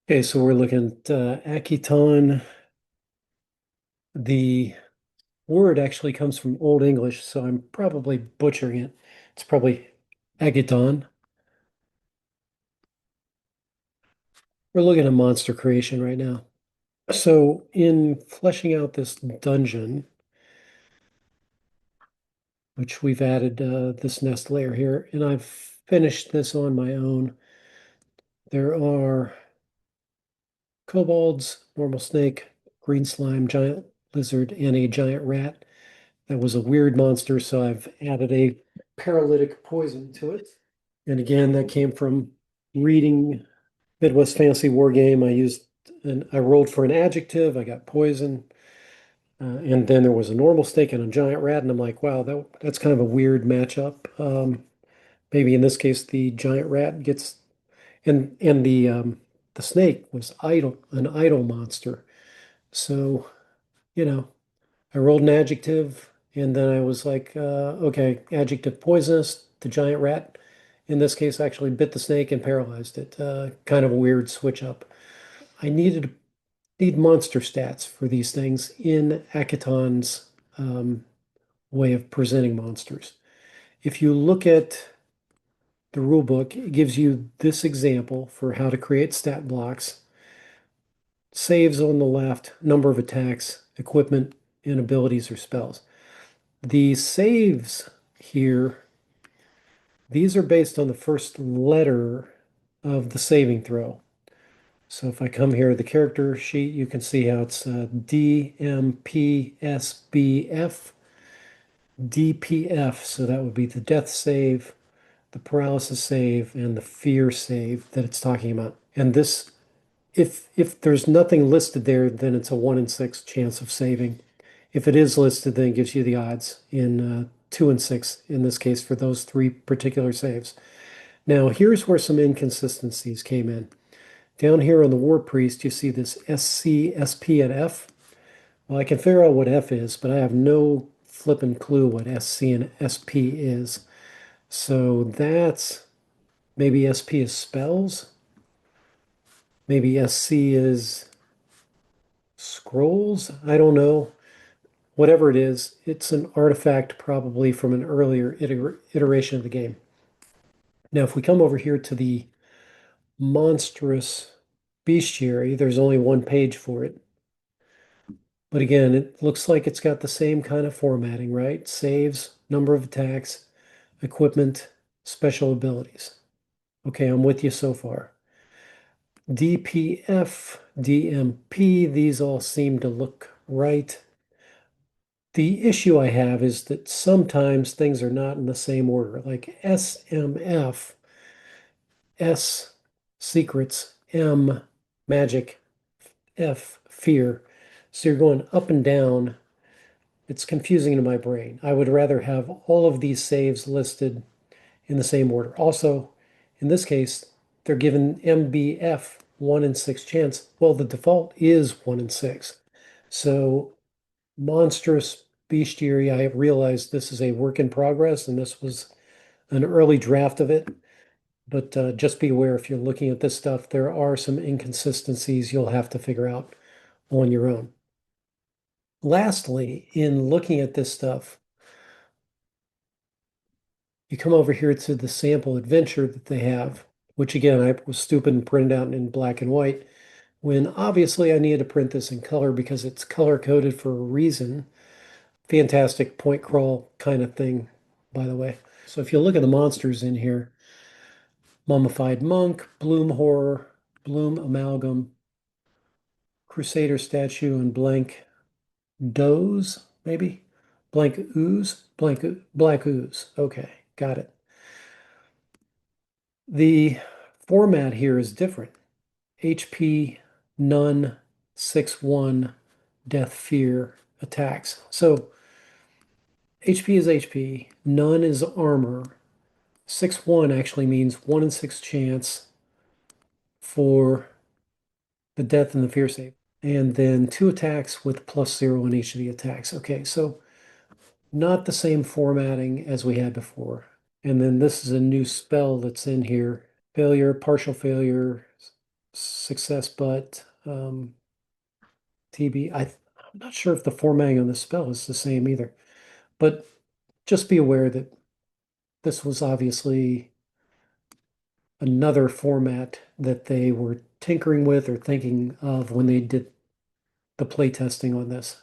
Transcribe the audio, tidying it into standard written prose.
Okay, so we're looking at Aketon. The word actually comes from Old English, so I'm probably butchering it. It's probably Aketon. We're looking at monster creation right now. So in fleshing out this dungeon, which we've added this nest layer here, and I've finished this on my own. There are kobolds, normal snake, green slime, giant lizard, and a giant rat. That was a weird monster, so I've added a paralytic poison to it. And again, that came from reading Midwest Fantasy Wargame. I rolled for an adjective, I got poison, and then there was a normal snake and a giant rat, and I'm like, wow, that's kind of a weird matchup. Maybe in this case, the giant rat gets and the snake was an idle monster. So, you know, I rolled an adjective, and then I was like, okay, adjective poisonous. The giant rat, in this case, actually bit the snake and paralyzed it. Kind of a weird switch up. I need monster stats for these things in Aketon's um, way of presenting monsters. If you look at the rule book, it gives you this example for how to create stat blocks. Saves on the left, number of attacks, equipment, and abilities or spells. The saves here, these are based on the first letter of the saving throw. So if I come here, the character sheet, you can see how it's D, M, P, S, B, F, D, P, F. So that would be the death save, the paralysis save, and the fear save that it's talking about. And this, if there's nothing listed there, then it's a 1 in 6 chance of saving. If it is listed, then it gives you the odds in 2 and 6 in this case for those three particular saves. Now, here's where some inconsistencies came in. Down here on the War Priest, you see this SC, SP, and F. Well, I can figure out what F is, but I have no flippin' clue what SC and SP is. So that's maybe SP is spells. Maybe SC is scrolls. I don't know. Whatever it is, it's an artifact probably from an earlier iteration of the game. Now, if we come over here to the monstrous bestiary, there's only one page for it. But again, it looks like it's got the same kind of formatting, right? Saves, number of attacks, equipment, special abilities. Okay, I'm with you so far. DPF, DMP, these all seem to look right. The issue I have is that sometimes things are not in the same order, like SMF, S secrets, M magic, F fear. So you're going up and down. It's confusing to my brain. I would rather have all of these saves listed in the same order. Also, in this case, they're given MBF 1 in 6 chance. Well, the default is 1 in 6. So monstrous bestiary, I realized this is a work in progress, and this was an early draft of it. But just be aware if you're looking at this stuff, there are some inconsistencies you'll have to figure out on your own. Lastly, in looking at this stuff, you come over here to the sample adventure that they have, which again, I was stupid and printed out in black and white, when obviously I needed to print this in color because it's color coded for a reason. Fantastic point crawl kind of thing, by the way. So if you look at the monsters in here, Mummified Monk, Bloom Horror, Bloom Amalgam, Crusader Statue, and Blank Doze, maybe? Blank Ooze? Black Ooze. Okay, got it. The format here is different. HP, none, 6/1, death, fear, attacks. So HP is HP, none is armor. 6/1 actually means 1 in 6 chance for the death and the fear save. And then 2 attacks with +0 on each of the attacks. Okay, so not the same formatting as we had before. And then this is a new spell that's in here. Failure, partial failure, success, but TB, I'm not sure if the formatting on the spell is the same either. But just be aware that this was obviously another format that they were tinkering with or thinking of when they did the play testing on this.